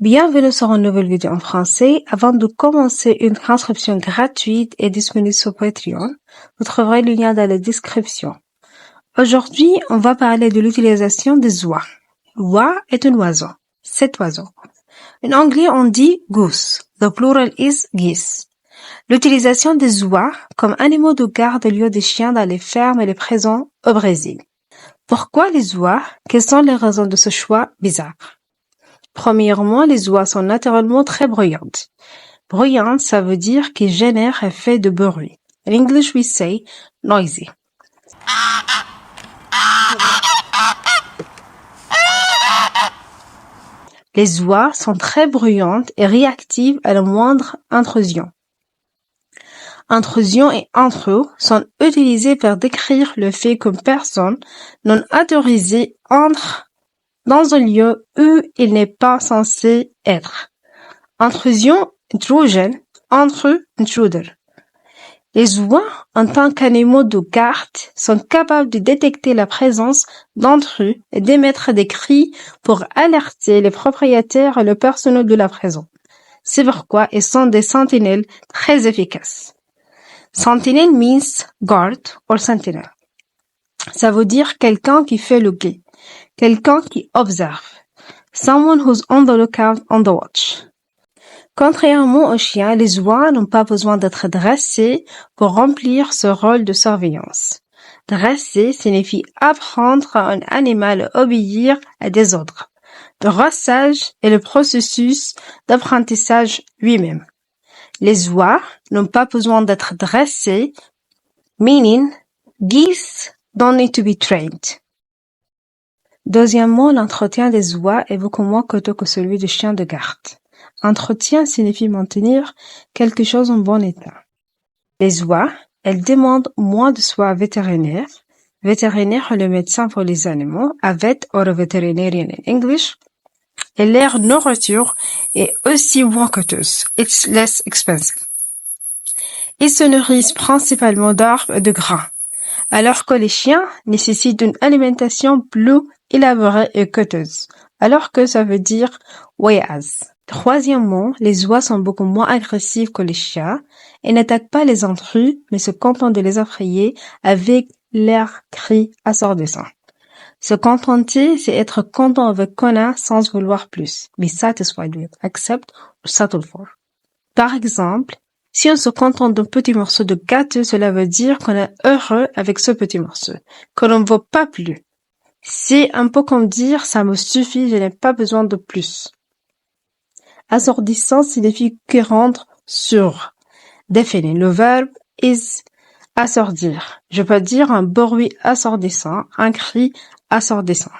Bienvenue sur une nouvelle vidéo en français. Avant de commencer, une transcription gratuite est disponible sur Patreon. Vous trouverez le lien dans la description. Aujourd'hui, on va parler de l'utilisation des oies. Oie est un oiseau. Cet oiseau. En anglais, on dit goose. The plural is geese. L'utilisation des oies comme animaux de garde au lieu des chiens dans les fermes et les prisons au Brésil. Pourquoi les oies? Quelles sont les raisons de ce choix bizarre? Premièrement, les oies sont naturellement très bruyantes. Bruyante, ça veut dire qu'ils génèrent et fait de bruit. In English, we say noisy. Les oies sont très bruyantes et réactives à la moindre intrusion. Intrusion et intrus sont utilisés pour décrire le fait qu'une personne non autorisée entre dans un lieu où il n'est pas censé être. Intrusion, intrusion, intrus, intruder. Les oies, en tant qu'animaux de garde, sont capables de détecter la présence d'intrus et d'émettre des cris pour alerter les propriétaires et le personnel de la prison. C'est pourquoi ils sont des sentinelles très efficaces. Sentinel means guard or sentinel. Ça veut dire quelqu'un qui fait le guet, quelqu'un qui observe. Someone who's on the lookout, on the watch. Contrairement aux chiens, les oies n'ont pas besoin d'être dressées pour remplir ce rôle de surveillance. Dresser signifie apprendre à un animal à obéir à des ordres. Le dressage est le processus d'apprentissage lui-même. Les oies n'ont pas besoin d'être dressées, meaning geese don't need to be trained. Deuxièmement, l'entretien des oies est beaucoup moins coûteux que celui des chiens de garde. Entretien signifie maintenir quelque chose en bon état. Les oies, elles demandent moins de soins vétérinaires. Vétérinaire est le médecin pour les animaux, a vet or a veterinarian in English. Et leur nourriture est aussi moins coûteuse. It's less expensive. Ils se nourrissent principalement d'arbres et de grains, alors que les chiens nécessitent une alimentation plus élaborée et coûteuse, alors que ça veut dire whereas. Troisièmement, les oies sont beaucoup moins agressives que les chiens et n'attaquent pas les intrus, mais se contentent de les effrayer avec leurs cris assourdissants. Se contenter, c'est être content avec qu'on a sans vouloir plus. Be satisfied with, accept or settle for. Par exemple, si on se contente d'un petit morceau de gâteau, cela veut dire qu'on est heureux avec ce petit morceau, qu'on n'en veut pas plus. C'est un peu comme dire, ça me suffit, je n'ai pas besoin de plus. Assourdissant signifie que rendre sûr. Définir. Le verbe is assourdir. Je peux dire un bruit assourdissant, un cri assourdissant.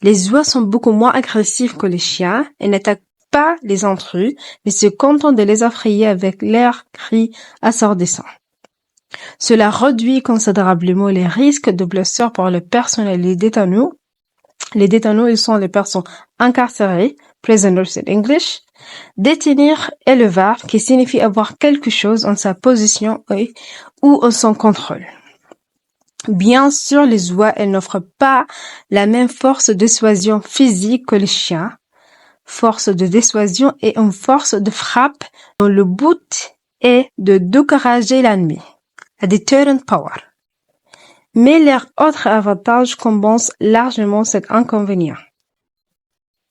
Les oies sont beaucoup moins agressifs que les chiens et n'attaquent pas les intrus, mais se contentent de les effrayer avec leurs cris assourdissants. Cela réduit considérablement les risques de blessures pour le personnel et les détenus. Les détenus, ils sont les personnes incarcérées, prisoners in English. Détenir est le verbe qui signifie avoir quelque chose en sa position ou en son contrôle. Bien sûr, les oies, elles n'offrent pas la même force de dissuasion physique que les chiens. Force de dissuasion est une force de frappe dont le but est de décourager l'ennemi. A deterrent power. Mais leur autre avantage compense largement cet inconvénient.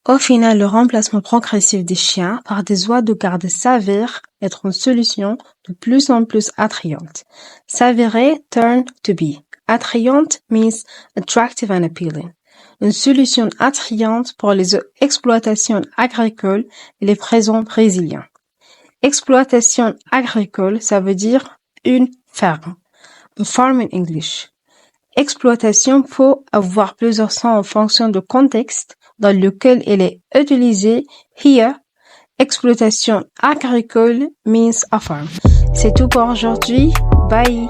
Au final, le remplacement progressif des chiens par des oies de garde s'avère être une solution de plus en plus attrayante. S'avérer, turn to be. Attrayante means attractive and appealing. Une solution attrayante pour les exploitations agricoles et les prisons brésiliens. Exploitation agricole, ça veut dire une ferme. A farm in English. Exploitation peut avoir plusieurs sens en fonction du contexte dans lequel elle est utilisée. Here, exploitation agricole means a farm. C'est tout pour aujourd'hui. Bye!